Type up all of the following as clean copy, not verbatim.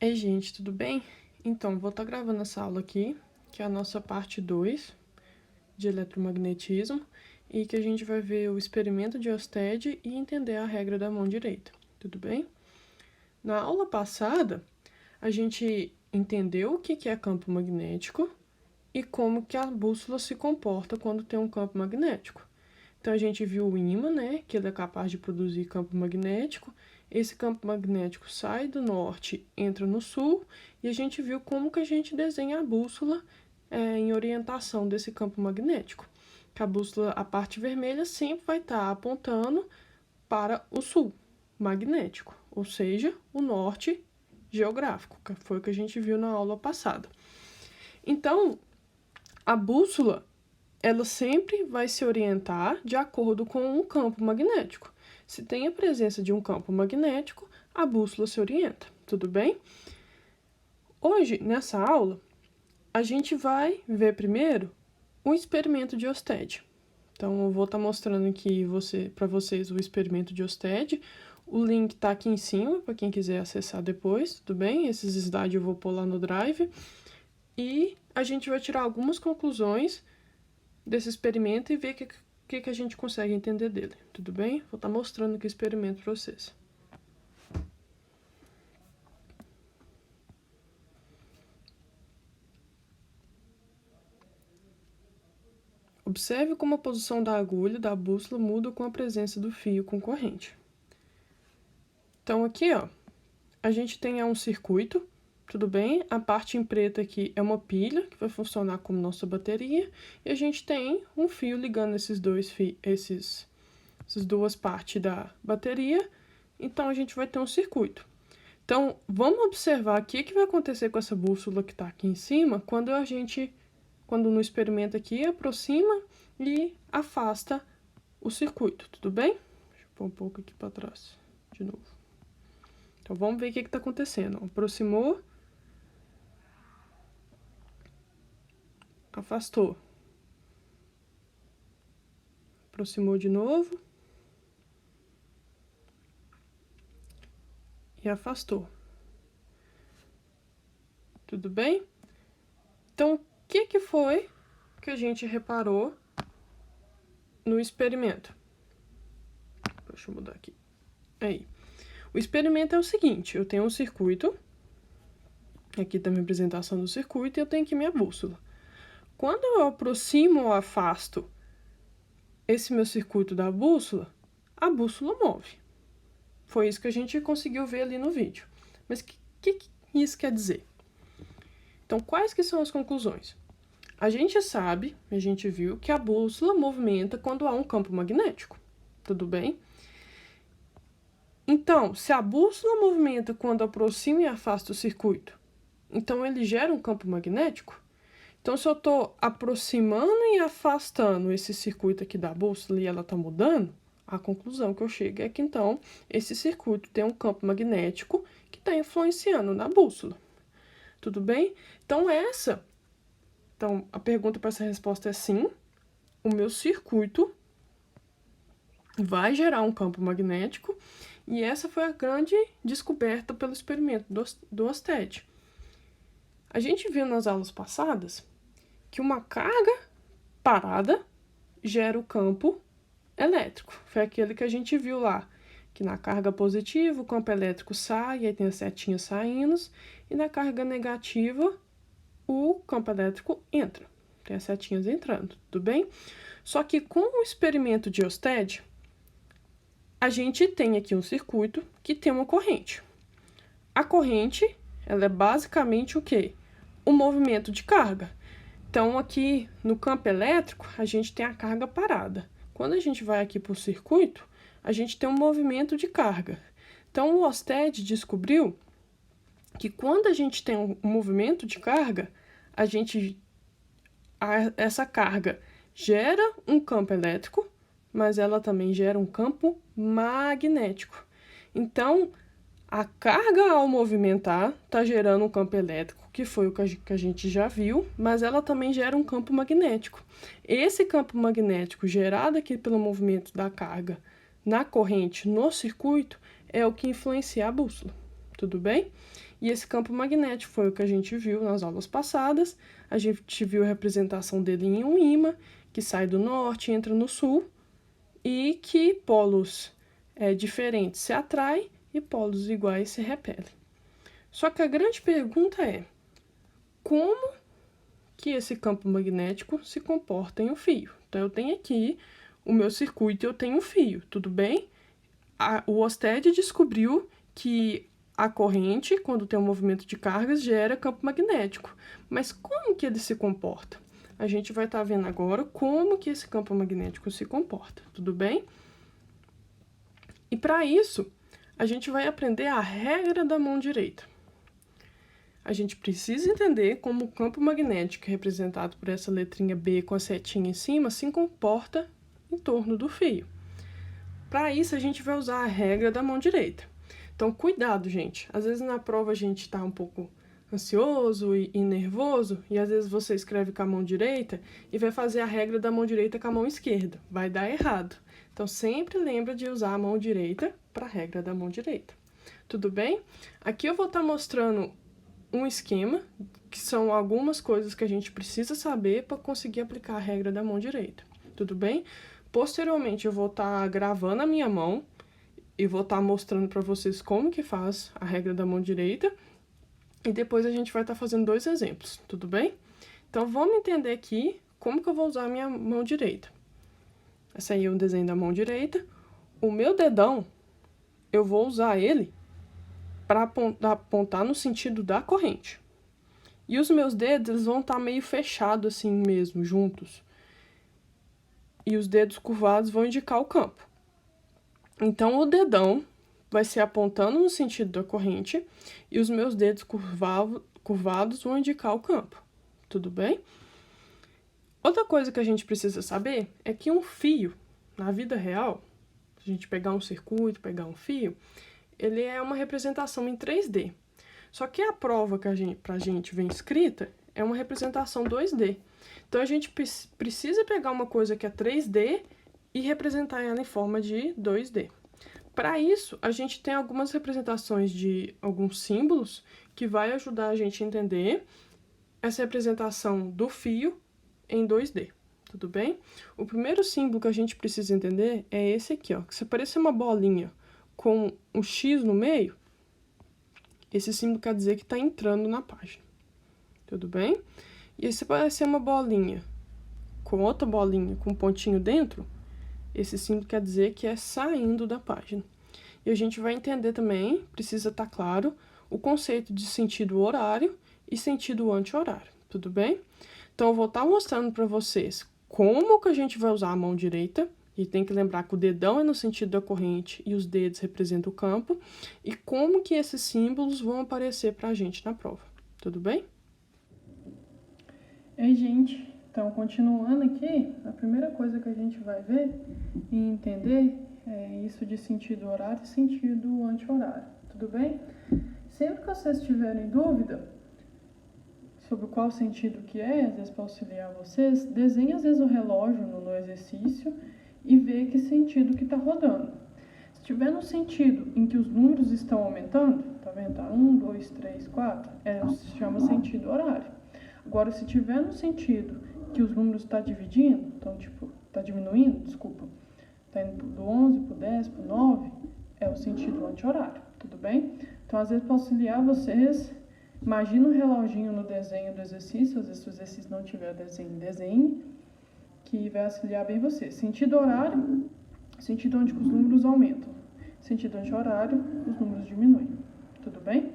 Ei, gente, tudo bem? Então, vou estar gravando essa aula aqui, que é a nossa parte 2 de eletromagnetismo, e que a gente vai ver o experimento de Ørsted e entender a regra da mão direita, tudo bem? Na aula passada, a gente entendeu o que é campo magnético e como que a bússola se comporta quando tem um campo magnético. Então, a gente viu o ímã, né, que ele é capaz de produzir campo magnético. Esse campo magnético sai do norte, entra no sul, e a gente viu como que a gente desenha a bússola em orientação desse campo magnético. Que a bússola, a parte vermelha, sempre vai estar apontando para o sul magnético, ou seja, o norte geográfico, que foi o que a gente viu na aula passada. Então, a bússola ela sempre vai se orientar de acordo com um campo magnético. Se tem a presença de um campo magnético, a bússola se orienta, tudo bem? Hoje, nessa aula, a gente vai ver primeiro o experimento de Ørsted. Então, eu vou estar mostrando aqui para vocês o experimento de Ørsted. O link está aqui em cima, para quem quiser acessar depois, tudo bem? Esses slides eu vou pôr lá no Drive. E a gente vai tirar algumas conclusões desse experimento e ver o que a gente consegue entender dele, tudo bem? Vou estar mostrando aqui o experimento para vocês. Observe como a posição da agulha da bússola muda com a presença do fio com corrente. Então, aqui, ó, a gente tem um circuito, tudo bem? A parte em preto aqui é uma pilha, que vai funcionar como nossa bateria, e a gente tem um fio ligando essas duas partes da bateria, então a gente vai ter um circuito. Então, vamos observar o que vai acontecer com essa bússola que está aqui em cima, quando no experimento aqui aproxima e afasta o circuito, tudo bem? Deixa eu pôr um pouco aqui para trás, de novo. Então, vamos ver o que está acontecendo. Aproximou, afastou. Aproximou de novo e afastou. Tudo bem? Então, o que foi que a gente reparou no experimento? Deixa eu mudar aqui. Aí. O experimento é o seguinte, eu tenho um circuito, aqui está a minha apresentação do circuito, e eu tenho aqui minha bússola. Quando eu aproximo ou afasto esse meu circuito da bússola, a bússola move. Foi isso que a gente conseguiu ver ali no vídeo. Mas o que isso quer dizer? Então, quais que são as conclusões? A gente sabe, a gente viu que a bússola movimenta quando há um campo magnético, tudo bem? Então, se a bússola movimenta quando aproxima e afasta o circuito, então ele gera um campo magnético? Então, se eu estou aproximando e afastando esse circuito aqui da bússola e ela está mudando, a conclusão que eu chego é que, então, esse circuito tem um campo magnético que está influenciando na bússola. Tudo bem? Então, a pergunta para essa resposta é sim, o meu circuito vai gerar um campo magnético, e essa foi a grande descoberta pelo experimento do Ørsted. A gente viu nas aulas passadas que uma carga parada gera o campo elétrico. Foi aquele que a gente viu lá, que na carga positiva o campo elétrico sai, aí tem as setinhas saindo, e na carga negativa o campo elétrico entra, tem as setinhas entrando, tudo bem? Só que com o experimento de Ørsted, a gente tem aqui um circuito que tem uma corrente. A corrente, ela é basicamente o quê? O movimento de carga. Então, aqui no campo elétrico, a gente tem a carga parada. Quando a gente vai aqui para o circuito, a gente tem um movimento de carga. Então, o Ørsted descobriu que quando a gente tem um movimento de carga, essa carga gera um campo elétrico, mas ela também gera um campo magnético. Então, a carga ao movimentar está gerando um campo elétrico, que foi o que a gente já viu, mas ela também gera um campo magnético. Esse campo magnético gerado aqui pelo movimento da carga na corrente, no circuito, é o que influencia a bússola, tudo bem? E esse campo magnético foi o que a gente viu nas aulas passadas. A gente viu a representação dele em um ímã, que sai do norte e entra no sul, e que polos diferentes se atraem e polos iguais se repelem. Só que a grande pergunta é, como que esse campo magnético se comporta em um fio? Então, eu tenho aqui o meu circuito e eu tenho um fio, tudo bem? O Oersted descobriu que a corrente, quando tem um movimento de cargas, gera campo magnético. Mas como que ele se comporta? A gente vai estar vendo agora como que esse campo magnético se comporta, tudo bem? E para isso, a gente vai aprender a regra da mão direita. A gente precisa entender como o campo magnético, representado por essa letrinha B com a setinha em cima, se comporta em torno do fio. Para isso, a gente vai usar a regra da mão direita. Então, cuidado, gente. Às vezes na prova a gente está um pouco ansioso e nervoso, e às vezes você escreve com a mão direita e vai fazer a regra da mão direita com a mão esquerda. Vai dar errado. Então, sempre lembra de usar a mão direita para a regra da mão direita. Tudo bem? Aqui eu vou estar mostrando um esquema, que são algumas coisas que a gente precisa saber para conseguir aplicar a regra da mão direita. Tudo bem? Posteriormente, eu vou estar gravando a minha mão e vou estar mostrando para vocês como que faz a regra da mão direita. E depois a gente vai estar fazendo 2 exemplos, tudo bem? Então, vamos entender aqui como que eu vou usar a minha mão direita. Esse aí é o desenho da mão direita. O meu dedão, eu vou usar ele para apontar no sentido da corrente. E os meus dedos, eles vão estar meio fechados assim mesmo, juntos. E os dedos curvados vão indicar o campo. Então, o dedão vai ser apontando no sentido da corrente e os meus dedos curvados vão indicar o campo. Tudo bem? Outra coisa que a gente precisa saber é que um fio, na vida real, se a gente pegar um circuito, pegar um fio, ele é uma representação em 3D. Só que a prova que pra gente vem escrita é uma representação 2D. Então, a gente precisa pegar uma coisa que é 3D e representar ela em forma de 2D. Para isso, a gente tem algumas representações de alguns símbolos que vai ajudar a gente a entender essa representação do fio em 2D, tudo bem? O primeiro símbolo que a gente precisa entender é esse aqui, ó, que se parecer uma bolinha com um X no meio, esse símbolo quer dizer que está entrando na página, tudo bem? E se parecer uma bolinha com outra bolinha com um pontinho dentro, esse símbolo quer dizer que é saindo da página. E a gente vai entender também, precisa estar claro, o conceito de sentido horário e sentido anti-horário, tudo bem? Então, eu vou estar mostrando para vocês como que a gente vai usar a mão direita, e tem que lembrar que o dedão é no sentido da corrente e os dedos representam o campo, e como que esses símbolos vão aparecer para a gente na prova, tudo bem? Ei, gente, então, continuando aqui, a primeira coisa que a gente vai ver e entender é isso de sentido horário e sentido anti-horário, tudo bem? Sempre que vocês tiverem dúvida sobre qual sentido que é, às vezes para auxiliar vocês, desenhe às vezes o relógio no exercício e vê que sentido que está rodando. Se tiver no sentido em que os números estão aumentando, tá vendo? 1, 2, 3, 4, se chama sentido horário. Agora, se tiver no sentido que os números estão dividindo, então, tipo, está diminuindo, desculpa, está indo do 11 para o 10, para o 9, é o sentido anti-horário, tudo bem? Então, às vezes, para auxiliar vocês, imagina um reloginho no desenho do exercício, às vezes, se o exercício não tiver desenho, desenhe, que vai auxiliar bem você. Sentido horário, sentido onde os números aumentam. Sentido anti-horário, os números diminuem, tudo bem?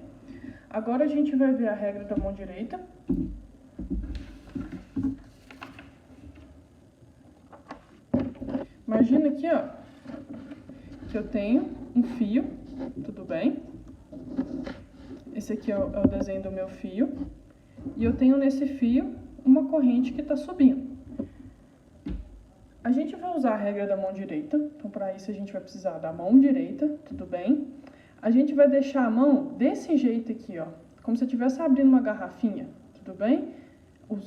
Agora, a gente vai ver a regra da mão direita. Imagina aqui, ó, que eu tenho um fio, tudo bem? Esse aqui é o desenho do meu fio. E eu tenho nesse fio uma corrente que está subindo. A gente vai usar a regra da mão direita. Então, para isso, a gente vai precisar da mão direita, tudo bem? A gente vai deixar a mão desse jeito aqui, ó, como se eu estivesse abrindo uma garrafinha, tudo bem?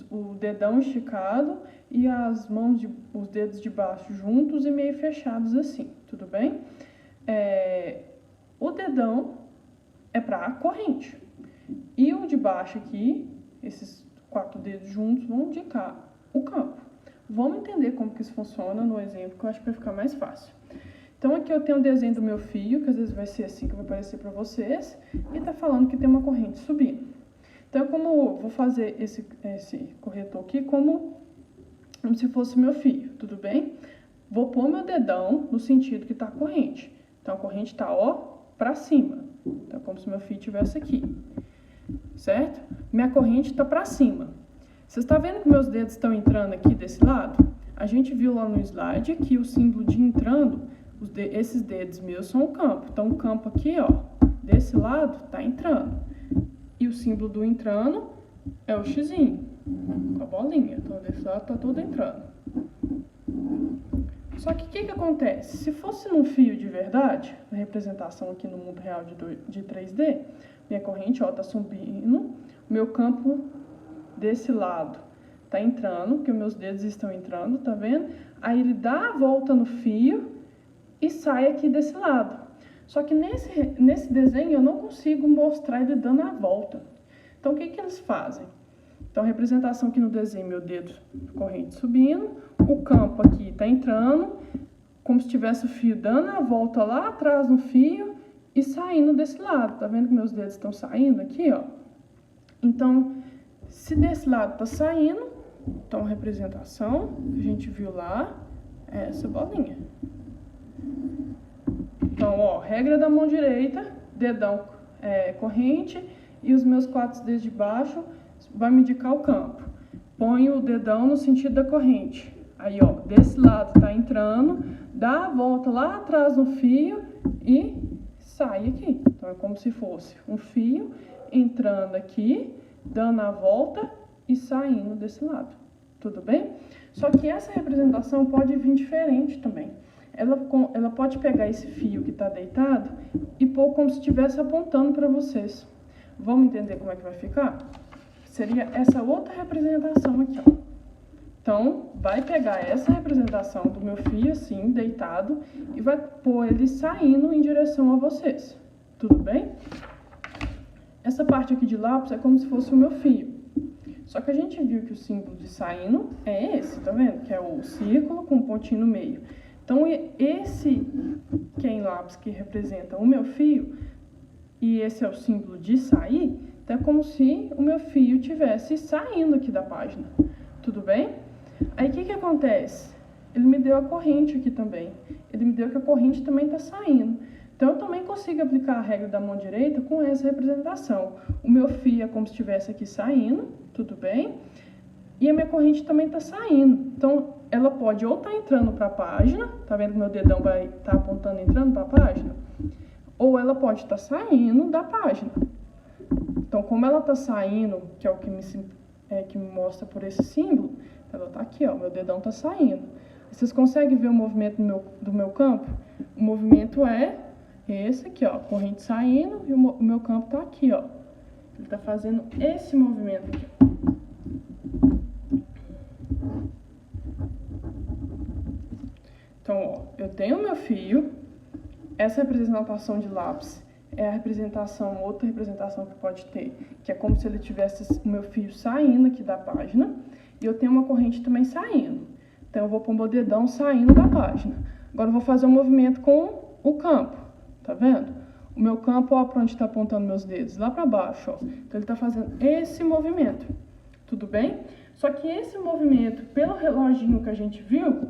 O dedão esticado e as mãos, os dedos de baixo juntos e meio fechados assim, tudo bem? O dedão é para a corrente. E o de baixo aqui, esses 4 dedos juntos, vão indicar o campo. Vamos entender como que isso funciona no exemplo, que eu acho que vai ficar mais fácil. Então, aqui eu tenho o desenho do meu fio, que às vezes vai ser assim que vai aparecer para vocês, e tá falando que tem uma corrente subindo. Então, como eu vou fazer esse corretor aqui como se fosse meu fio, tudo bem? Vou pôr meu dedão no sentido que tá a corrente. Então, a corrente tá, ó, para cima. Então, como se meu fio estivesse aqui, certo? Minha corrente está para cima. Vocês estão vendo que meus dedos estão entrando aqui desse lado? A gente viu lá no slide que o símbolo de entrando, esses dedos meus são o campo. Então, o campo aqui, ó, desse lado, está entrando. E o símbolo do entrando é o xizinho, com a bolinha. Então, desse lado está tudo entrando. Só que o que acontece? Se fosse num fio de verdade, na representação aqui no mundo real de 3D, minha corrente, ó, tá subindo, o meu campo desse lado tá entrando, porque meus dedos estão entrando, tá vendo? Aí ele dá a volta no fio e sai aqui desse lado. Só que nesse desenho eu não consigo mostrar ele dando a volta. Então, o que eles fazem? Então, a representação aqui no desenho, meu dedo, corrente subindo, o campo aqui está entrando, como se tivesse o fio dando a volta lá atrás no fio e saindo desse lado. Tá vendo que meus dedos estão saindo aqui, ó? Então, se desse lado está saindo, então a representação que a gente viu lá é essa bolinha. Então, ó, regra da mão direita, dedão corrente e os meus 4 dedos de baixo vai me indicar o campo. Ponho o dedão no sentido da corrente. Aí, ó, desse lado tá entrando, dá a volta lá atrás no fio e sai aqui. Então, é como se fosse um fio entrando aqui, dando a volta e saindo desse lado. Tudo bem? Só que essa representação pode vir diferente também. Ela pode pegar esse fio que está deitado e pôr como se estivesse apontando para vocês. Vamos entender como é que vai ficar? Seria essa outra representação aqui, ó. Então, vai pegar essa representação do meu fio assim, deitado, e vai pôr ele saindo em direção a vocês. Tudo bem? Essa parte aqui de lápis é como se fosse o meu fio. Só que a gente viu que o símbolo de saindo é esse, tá vendo? Que é o círculo com um pontinho no meio. Então, esse que é em lápis que representa o meu fio, e esse é o símbolo de sair, então é como se o meu fio estivesse saindo aqui da página. Tudo bem? Aí, o que acontece? Ele me deu a corrente aqui também. Ele me deu que a corrente também está saindo. Então, eu também consigo aplicar a regra da mão direita com essa representação. O meu fio é como se estivesse aqui saindo, tudo bem? E a minha corrente também está saindo. Então, ela pode ou estar entrando para a página, tá vendo que meu dedão vai estar apontando entrando para a página? Ou ela pode estar saindo da página. Então, como ela está saindo, que é o que me mostra por esse símbolo, ela está aqui, ó, meu dedão está saindo. Vocês conseguem ver o movimento do meu campo? O movimento é esse aqui, ó, corrente saindo, e o meu campo está aqui, ó. Ele está fazendo esse movimento aqui. Então, ó, eu tenho o meu fio, essa representação de lápis é a representação, outra representação que pode ter, que é como se ele tivesse o meu fio saindo aqui da página, e eu tenho uma corrente também saindo. Então, eu vou pôr meu dedão saindo da página. Agora, eu vou fazer um movimento com o campo, tá vendo? O meu campo, ó, para onde está apontando meus dedos, lá para baixo, ó. Então, ele está fazendo esse movimento, tudo bem? Só que esse movimento, pelo reloginho que a gente viu,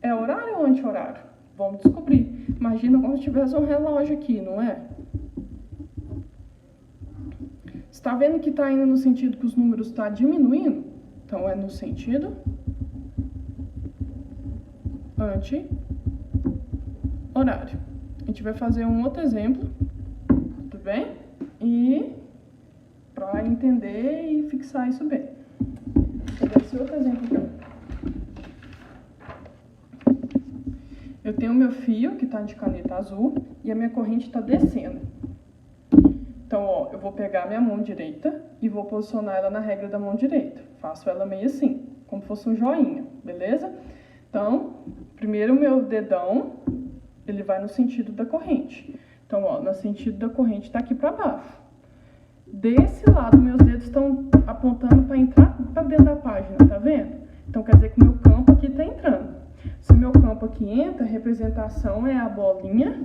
é horário ou anti-horário? Vamos descobrir. Imagina como se tivesse um relógio aqui, não é? Você está vendo que está indo no sentido que os números estão diminuindo? Então, é no sentido anti-horário. A gente vai fazer um outro exemplo, tudo bem? E para entender e fixar isso bem. Vou dar esse outro exemplo aqui. Eu tenho o meu fio, que está de caneta azul, e a minha corrente está descendo. Então, ó, eu vou pegar a minha mão direita e vou posicionar ela na regra da mão direita. Faço ela meio assim, como se fosse um joinha, beleza? Então, primeiro o meu dedão, ele vai no sentido da corrente. Então, ó, no sentido da corrente está aqui para baixo. Desse lado, meus dedos estão apontando para entrar para dentro da página, tá vendo? Então, quer dizer que o meu campo aqui está entrando. Se o meu campo aqui entra, a representação é a bolinha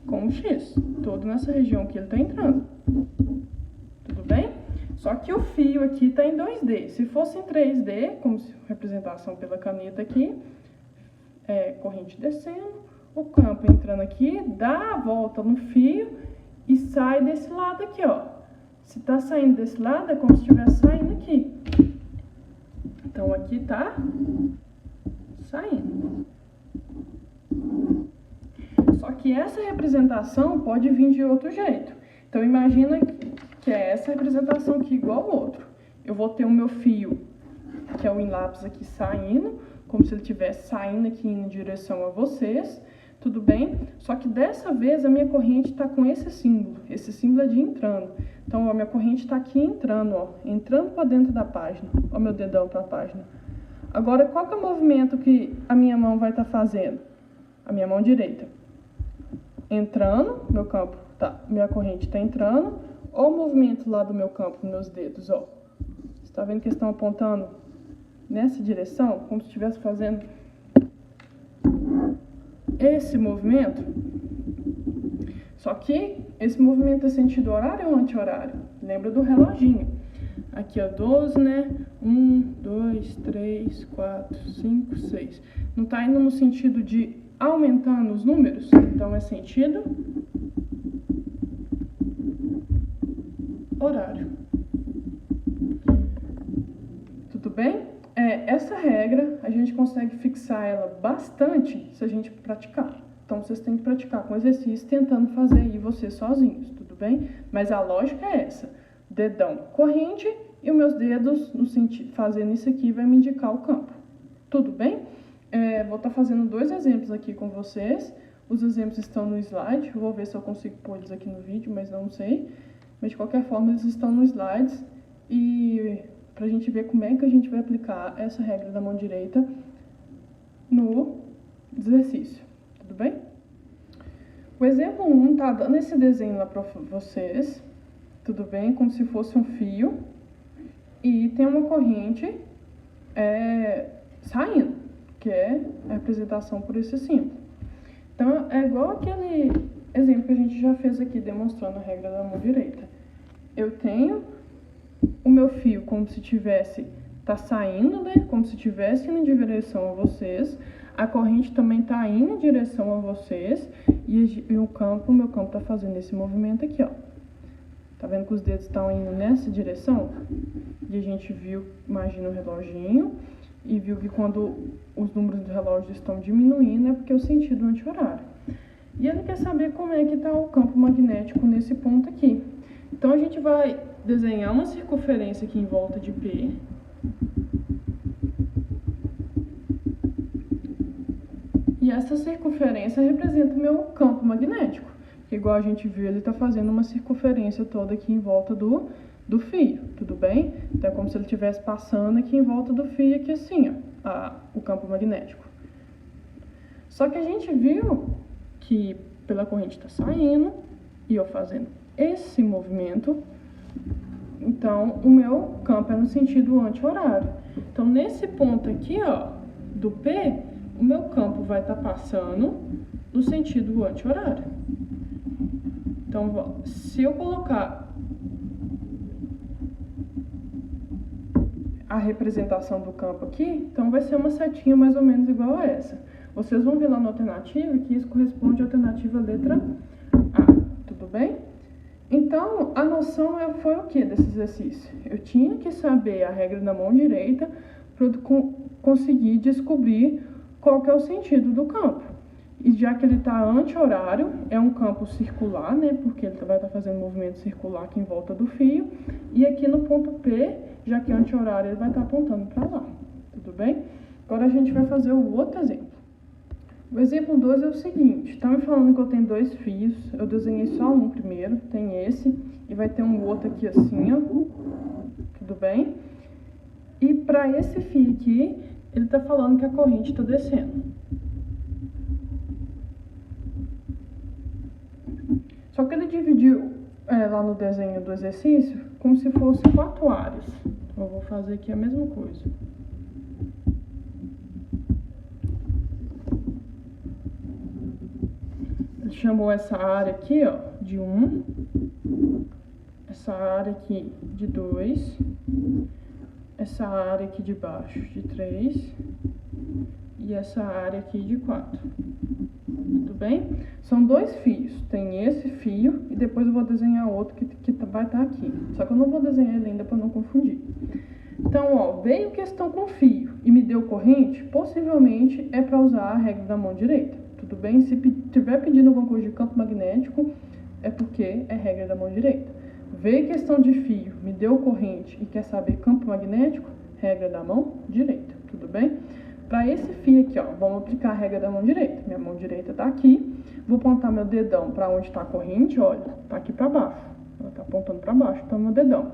com o X. Todo nessa região que ele está entrando. Tudo bem? Só que o fio aqui está em 2D. Se fosse em 3D, como representação pela caneta aqui, corrente descendo, o campo entrando aqui, dá a volta no fio e sai desse lado aqui, ó. Se tá saindo desse lado, é como se estivesse saindo aqui. Então, aqui tá saindo. Só que essa representação pode vir de outro jeito. Então, imagina que é essa representação aqui igual ao outro. Eu vou ter o meu fio, que é o lápis aqui saindo, como se ele estivesse saindo aqui em direção a vocês. Tudo bem? Só que dessa vez a minha corrente está com esse símbolo é de entrando. Então, a minha corrente está aqui entrando, ó, entrando para dentro da página. Ó, meu dedão para a página. Agora, qual que é o movimento que a minha mão vai estar fazendo? A minha mão direita. Entrando, meu campo tá, minha corrente está entrando. Ó o movimento lá do meu campo, meus dedos, ó. Você está vendo que eles estão apontando nessa direção, como se estivesse fazendo esse movimento? Só que esse movimento é sentido horário ou anti-horário? Lembra do reloginho. Aqui, ó, 12, né? 1, 2, 3, 4, 5, 6. Não tá indo no sentido de aumentando os números? Então, é sentido horário. Tudo bem? Essa regra, a gente consegue fixar ela bastante se a gente praticar. Então, vocês têm que praticar com exercício, tentando fazer aí vocês sozinhos, tudo bem? Mas a lógica é essa. Dedão, corrente, e os meus dedos, no sentido, fazendo isso aqui, vai me indicar o campo. Tudo bem? Vou estar fazendo 2 exemplos aqui com vocês. Os exemplos estão no slide. Eu vou ver se eu consigo pôr eles aqui no vídeo, mas não sei. Mas, de qualquer forma, eles estão nos slides. E pra gente ver como é que a gente vai aplicar essa regra da mão direita no exercício. Tudo bem? O exemplo 1 tá dando esse desenho lá para vocês, tudo bem? Como se fosse um fio e tem uma corrente saindo, que é a representação por esse símbolo. Então, é igual aquele exemplo que a gente já fez aqui, demonstrando a regra da mão direita. Eu tenho o meu fio como se tá saindo, né? Como se estivesse indo em direção a vocês. A corrente também está indo em direção a vocês e o meu campo está fazendo esse movimento aqui, ó. Tá vendo que os dedos estão indo nessa direção? E a gente viu, imagina o reloginho, e viu que quando os números do relógio estão diminuindo é porque é o sentido anti-horário. E ele quer saber como é que está o campo magnético nesse ponto aqui. Então, a gente vai desenhar uma circunferência aqui em volta de P. E essa circunferência representa o meu campo magnético. Que, igual a gente viu, ele está fazendo uma circunferência toda aqui em volta do fio, tudo bem? Então, é como se ele estivesse passando aqui em volta do fio, aqui assim, ó, o campo magnético. Só que a gente viu que pela corrente está saindo e eu fazendo esse movimento, então o meu campo é no sentido anti-horário. Então, nesse ponto aqui, ó, do P, o meu campo vai estar passando no sentido anti-horário. Então, se eu colocar a representação do campo aqui, então vai ser uma setinha mais ou menos igual a essa. Vocês vão ver lá na alternativa que isso corresponde à alternativa letra A, tudo bem? Então, a noção foi o que desse exercício? Eu tinha que saber a regra da mão direita para conseguir descobrir qual que é o sentido do campo. E já que ele está anti-horário, é um campo circular, né? Porque ele vai estar fazendo movimento circular aqui em volta do fio. E aqui no ponto P, já que é anti-horário, ele vai estar apontando para lá. Tudo bem? Agora a gente vai fazer o outro exemplo. O exemplo 2 é o seguinte. Está me falando que eu tenho 2 fios. Eu desenhei só um primeiro. Tem esse. E vai ter um outro aqui assim, ó. Tudo bem? E para esse fio aqui, ele está falando que a corrente está descendo. Só dividir lá no desenho do exercício como se fosse 4 áreas. Eu vou fazer aqui a mesma coisa. Ele chamou essa área aqui, ó, de 1, essa área aqui de 2, essa área aqui de baixo de 3 e essa área aqui de 4. Tudo bem? São 2 fios. Tem esse fio e depois eu vou desenhar outro que vai estar aqui. Só que eu não vou desenhar ele ainda para não confundir. Então, ó, veio questão com fio e me deu corrente, possivelmente é para usar a regra da mão direita. Tudo bem? Se tiver pedindo alguma coisa de campo magnético, é porque é regra da mão direita. Veio questão de fio, me deu corrente e quer saber campo magnético, regra da mão direita. Tudo bem? Para esse fio aqui, ó, vamos aplicar a regra da mão direita. Minha mão direita está aqui. Vou apontar meu dedão para onde está a corrente, olha, está aqui para baixo. Ela está apontando para baixo, então meu dedão.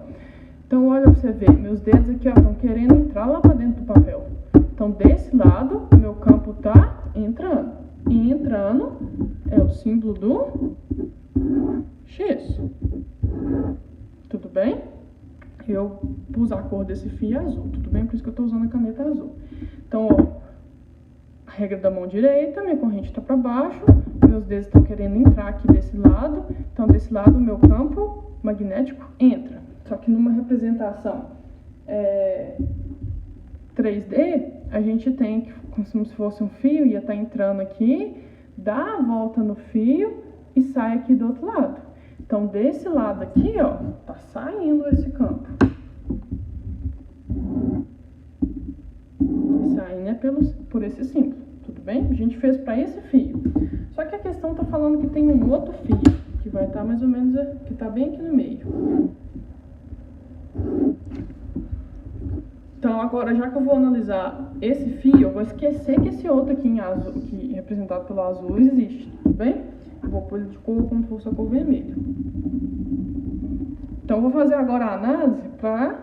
Então, olha para você ver, meus dedos aqui, ó, estão querendo entrar lá para dentro do papel. Então, desse lado, meu campo está entrando. E entrando é o símbolo do X. Tudo bem? Eu pus a cor desse fio azul, tudo bem? Por isso que eu estou usando a caneta azul. Então, ó, a regra da mão direita, minha corrente está para baixo, meus dedos estão querendo entrar aqui desse lado, então desse lado o meu campo magnético entra. Só que numa representação 3D, a gente tem que, como se fosse um fio, ia estar entrando aqui, dá a volta no fio e sai aqui do outro lado. Então, desse lado aqui, ó, tá saindo esse campo. Saindo é por esse símbolo, tudo bem? A gente fez para esse fio. Só que a questão tá falando que tem um outro fio, que vai estar mais ou menos, que tá bem aqui no meio. Então, agora, já que eu vou analisar esse fio, eu vou esquecer que esse outro aqui em azul, que é representado pelo azul, existe, tudo bem? Eu vou pôr ele de cor como se fosse a cor vermelha. Então, eu vou fazer agora a análise para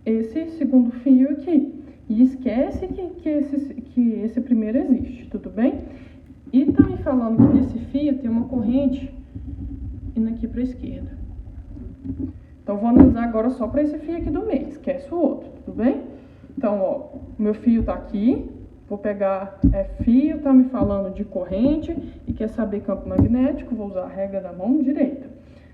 esse segundo fio aqui. E esquece que esse primeiro existe, tudo bem? E tá me falando que nesse fio tem uma corrente indo aqui para a esquerda. Então, eu vou analisar agora só para esse fio aqui do meio, esquece o outro, tudo bem? Então, ó, o meu fio tá aqui, vou pegar fio, tá me falando de corrente e quer saber campo magnético, vou usar a regra da mão direita.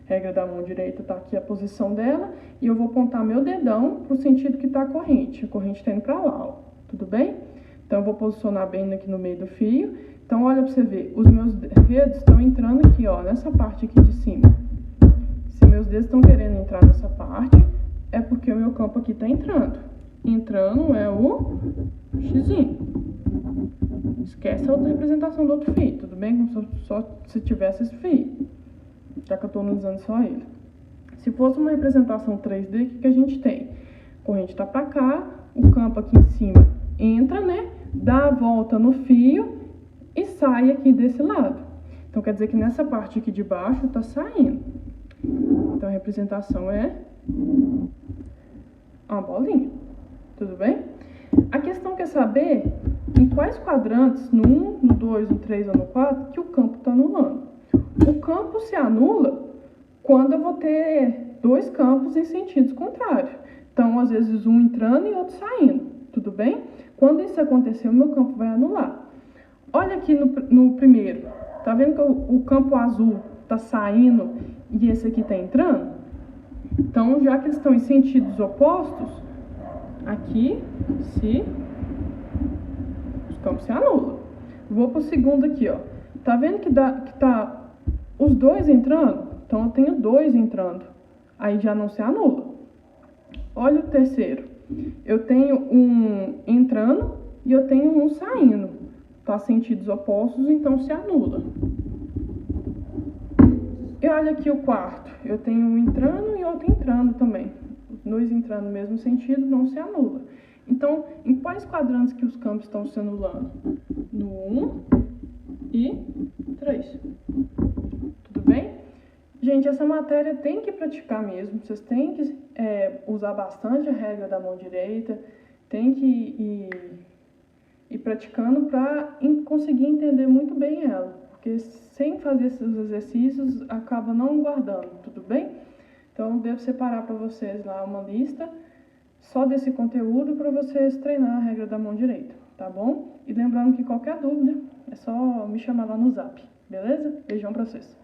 A regra da mão direita tá aqui a posição dela e eu vou apontar meu dedão pro sentido que tá a corrente tá indo para lá, ó, tudo bem? Então, eu vou posicionar bem aqui no meio do fio. Então, olha para você ver, os meus dedos estão entrando aqui, ó, nessa parte aqui de cima. Se meus dedos estão querendo entrar nessa parte, é porque o meu campo aqui está entrando. Entrando é o xizinho. Esquece a outra representação do outro fio, tudo bem? Como se tivesse esse fio, já que eu estou analisando só ele. Se fosse uma representação 3D, o que a gente tem? A corrente está para cá, o campo aqui em cima entra, né? Dá a volta no fio e sai aqui desse lado. Então, quer dizer que nessa parte aqui de baixo está saindo. Então, a representação é uma bolinha, tudo bem? A questão quer saber em quais quadrantes, no 1, no 2, no 3 ou no 4, que o campo está anulando. O campo se anula quando eu vou ter 2 campos em sentidos contrários. Então, às vezes, um entrando e outro saindo, tudo bem? Quando isso acontecer, o meu campo vai anular. Olha aqui no primeiro, tá vendo que o campo azul está saindo e esse aqui está entrando? Então, já que eles estão em sentidos opostos, aqui os campos se anulam. Vou para o segundo aqui, ó. Tá vendo que tá os dois entrando? Então, eu tenho 2 entrando. Aí já não se anula. Olha o terceiro. Eu tenho um entrando e eu tenho um saindo. Tá sentidos opostos, então se anula. E olha aqui o quarto, eu tenho um entrando e outro entrando também. Os 2 entrando no mesmo sentido, não se anula. Então, em quais quadrantes que os campos estão se anulando? No 1 e 3. Tudo bem? Gente, essa matéria tem que praticar mesmo. Vocês têm que usar bastante a regra da mão direita. Tem que ir praticando para conseguir entender muito bem ela. porque sem fazer esses exercícios acaba não guardando, tudo bem? Então, eu devo separar para vocês lá uma lista só desse conteúdo para vocês treinar a regra da mão direita, tá bom? E lembrando que qualquer dúvida é só me chamar lá no Zap, beleza? Beijão para vocês.